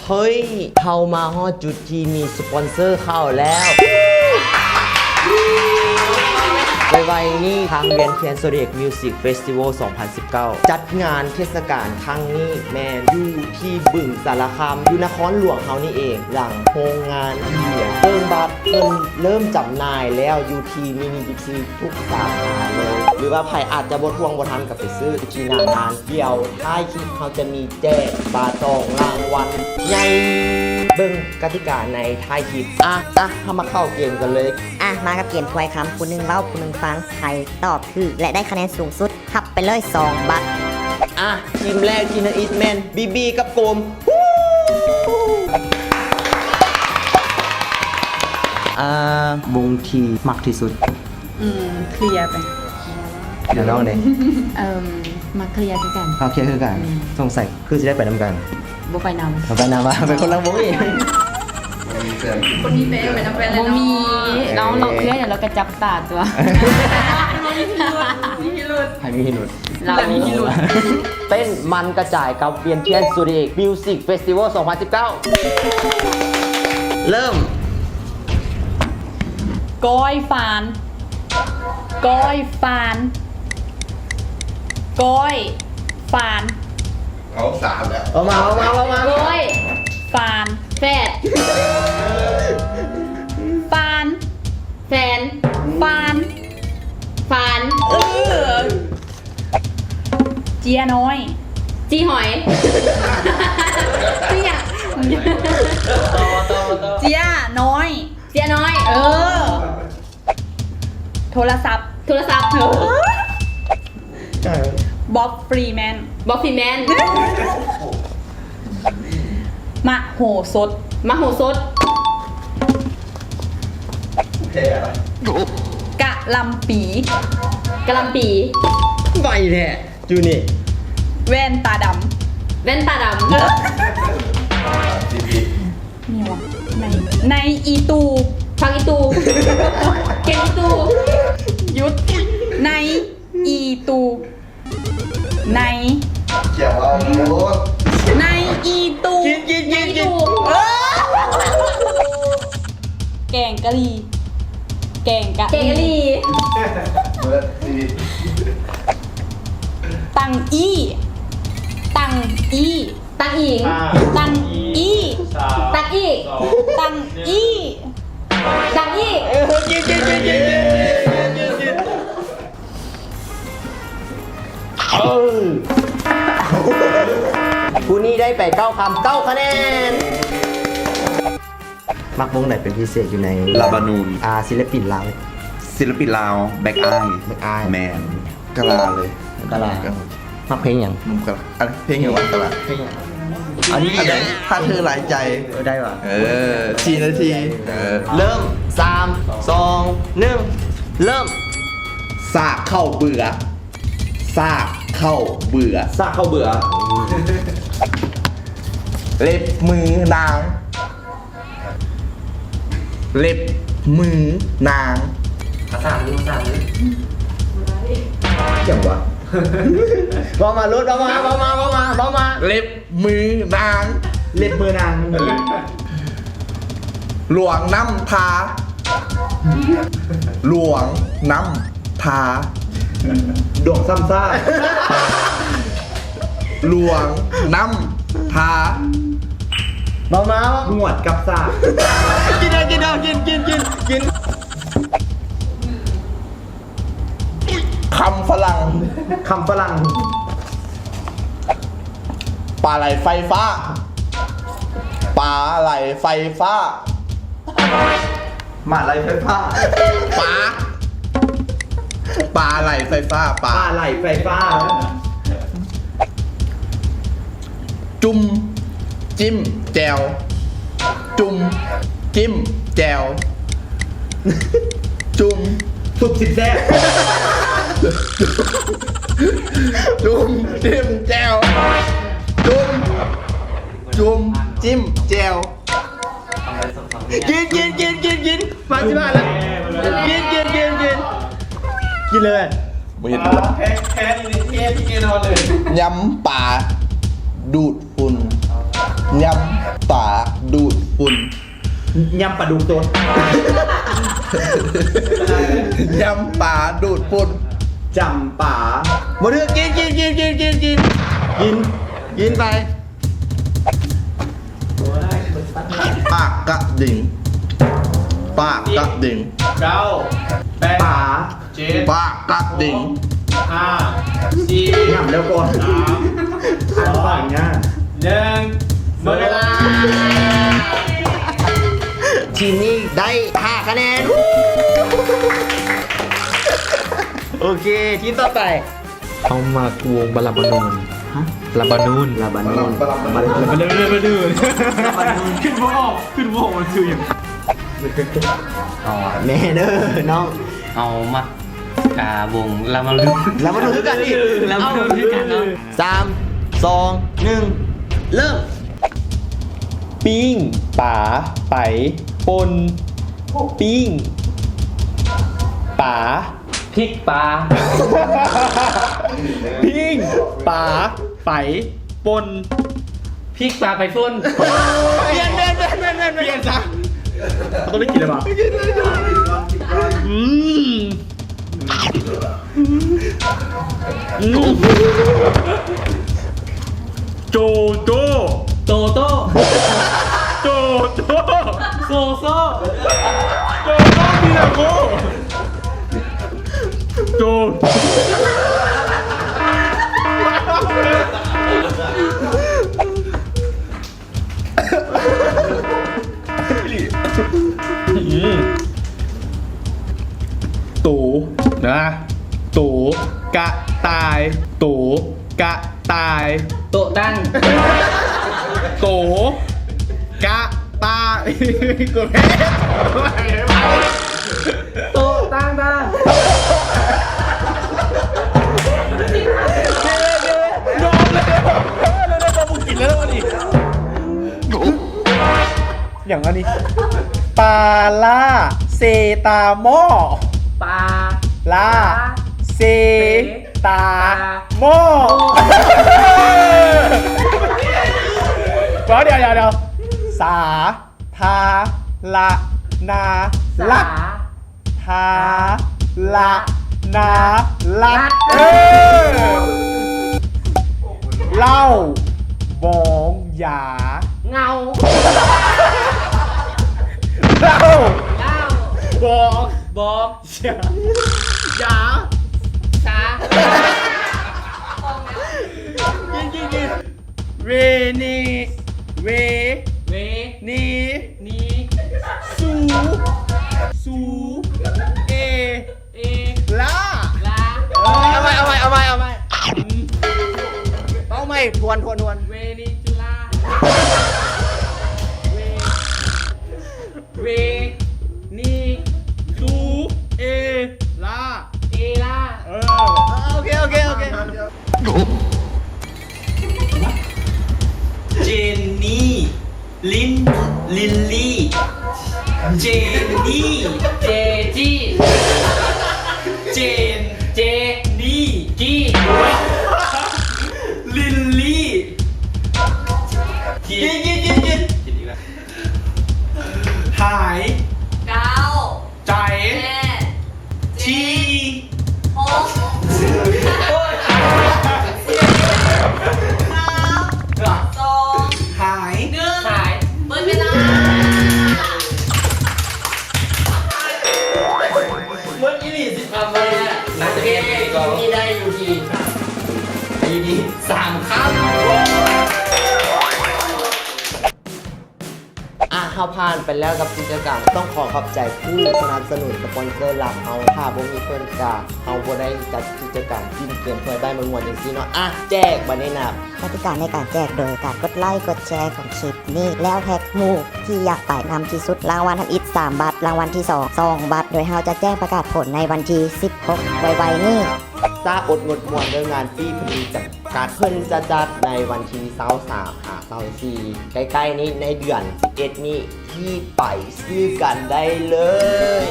เฮ้ยเข้ามาฮอดจุดที่มีสปอนเซอร์เข้าแล้วไวๆนี่ทางเวียนเทียนโซเดียกมิวสิกเฟสติวัล 2019 จัดงานเทศกาลครั้งนี้แมนอยู่ที่บึงสารคามอยู่นครหลวงเขานี่เอง หลังโรงงานเบียร์เพิ่งบัตรเพิ่งเริ่มจำหน่ายแล้วอยู่ที่มินิบิ๊กซีทุกสาขาเลย หรือว่าใครอาจจะบทวงบทันกับไปซื้อที่หน้างานเดี๋ยวท้ายคลิปเขาจะมีแจกบาตองรางวัลใหญ่เบิ่งกติกาในท้ายคลิปเข้ามาเข้าเกมกันเลย มากับเกมทวยคำคุณหนึ่งเล่าคุณหนึ่งฟังใครตอบถูกและได้คะแนนสูงสุดขับไปเลย2 บัตร ทีมแรกทีนอีทแมนบีกับโกมวงที่มักที่สุด เคลียร์ไป เดี๋ยวน้องเด็ก มาเคลียร์ด้วยกัน เขาเคลียร์คือกันสงสัยคือจะได้ไปนำกัน บ่ไปนำ เราไปนำว่าเป็นคนละวงอีก คนนี้ไปนำไปเลยมีน้องเราเคลียร์เดี๋ยวเราก็จับตาตัวมีพิรุธ ใครมีหินุด เรามีพิรุธ เต้นมันกระจายกับเวียนเทียนสุริเอกมิวสิกเฟสติวัล 2019 เริ่ม ก้อยฟานก้อยฟานก้อยฟาน เขาสามแล้ว เอามา ก้อยฟานแฟดฟานแฟนฟานฟานเจียน้อยจีหอยเจียเจียน้อยเจียน้อยโทรศัพท์บ๊อบฟรีแมนมโหสถกะลำปีไวแท้จูนี่ แว่นตาดำ ทีพี นี่วะในอีตู ฟังอีตูเก่งอีตู ยุดในอีตูใน เกี่ยวเอาโอ้ ในอีตู กิน แกงกะหรี่แกงกะ เก่งกะลี เบิร์ดทีพี ตังอีตังอี ตังอิง ตังอี ตังอีก ตังอี ตังอีก กินผู้นี้ได้ไป9 คำ 9 คะแนน มักวงไหนเป็นพิเศษอยู่ใน ลาบานูน ศิลปินลาว ศิลปินลาวแบ็กไอ Back Eye แมนกะลาเลย กะลา มักเพลงอย่าง นุ่มกะลาอะไรเพลงอย่างวะกะลา เพลงอย่าง อันนี้อะไรถ้าเธอหลายใจ ได้ป่ะ 4 นาทีเริ่ม 3 2 1 เริ่ม สากเข้าเบื่อสากเข้าเบื่อ ซากเข้าเบื่อ เล็บมือนาง เล็บมือนาง ภาษานี้เกี่ยววะบอมาลุดบอมา เล็บมือนาง เล็บมือนาง หลวงน้ำทา หลวงน้ำทา ดวงซ้ำซ่า หลวงน้ำทา บอมาหวดกับซ่ากินคำฝรั่ง คำฝรั่ง ปลาไหลไฟฟ้า ปลาไหลไฟฟ้า หมาไหลไฟฟ้า ปลาปลาไหลไฟฟ้า ปลา ปลาไหลไฟฟ้า จุ่มจิ้มแจวจุ่มจิ้มแจวจุ่ม สุดสิบแซ่บ จุ่มจิ้มแจวจุ่มจิ้มแจว กินมาที่บ้านแล้วกินเลย ไม่เห็นแพ้ที่นอนเลยยำป่าดูดฝุ่นย ป่าดูดฝุ่น ยำปลาดุกตัว ยำป่าดูดฝุ่น จำป่าบ่เลือกกินไป ปากกระดิ่งปากกระดิ่ง 9 8 ป่า 7 ปากกระดิ่ง 5 4 ยำแล้วก่อน 3 ป่าง่าย 1หมดเวลา ทีมนี้ได้5คะแนน โอเค ทีมต่อไป เขามากวงบาลาบานูนลาบานูน ลาบานูน มันเดินขึ้นวงมันคืออย่าง แม่เด้อน้อง เอามาวงลามาลุน ลาบานูนคือกันอีก ลามาลุนคือกันเนาะ 3 2 1 เริ่ม ปิ้งป๋าไปปนปิ้งป๋า พริกปลา ปิ้งป๋าไปปน พริกปลาไปฟุ้น เปลี่ยนซะต้องได้กินอะไรบ้างโจโจ โตโต้ โจโจ โซโซ โจโจมินาโกโจ ตูนะตูกะตายตูกะตาย โตะดัง โตกะตายกูแพ้ โตะดังดัง ยอมเลยแล้วมึงกินแล้ววันนี้อย่างอันนี้ปลาล่าเซตาหม้อ ปลา ล่าเซตาหม้อเดี๋ยวสาทาละนาลักทาละนาลักเล่าบองหยา เงา เล่า เล่า บอก บอก หยา สา กินเวนีเว เว นี นี สูเอ เอ ลา ลา เอาใหม่ทวน เวนิจุลาเวนี สูเอลา เอลา โอเค เจนนี่ลินลี่ เจนนี่ เจจี้ เจน เจนี่กี้ ลินลี่กินอีกแล้วหาย ใจ ชี หาย หาย เมื่อกี้นี่10 คำเลยเนี่ย น่าจะเป็นก็ นี่ได้อยู่ทีทีนี้3 คำเขาผ่านไปแล้วกับกิจกรรมต้องขอขอบใจผู้สนับสนุนสปอนเซอร์หลักเขาถ้าบ่มีเพิ่นกาเขาบ่ได้จัดกิจกรรมกินเกมเพื่อได้มวนๆจังซี่เนาะแจกบัดนี้นะ กติกาในการแจกโดยการกดไลค์กดแชร์ของคลิปนี้แล้วแท็กหมู่ที่อยากไปนำที่สุดรางวัลทำอิฐ3 บัตรรางวัลที่ 2 บัตรโดยเราจะแจ้งประกาศผลในวันที่ 16 ไวๆนี่ ซาอดงดมวนเรื่องงานฟรีพลีจำกัดเพิ่นจะจัดในวันที่23-24ใกล้ๆนี้ในเดือน11นี้ที่ไปซื้อกันได้เลย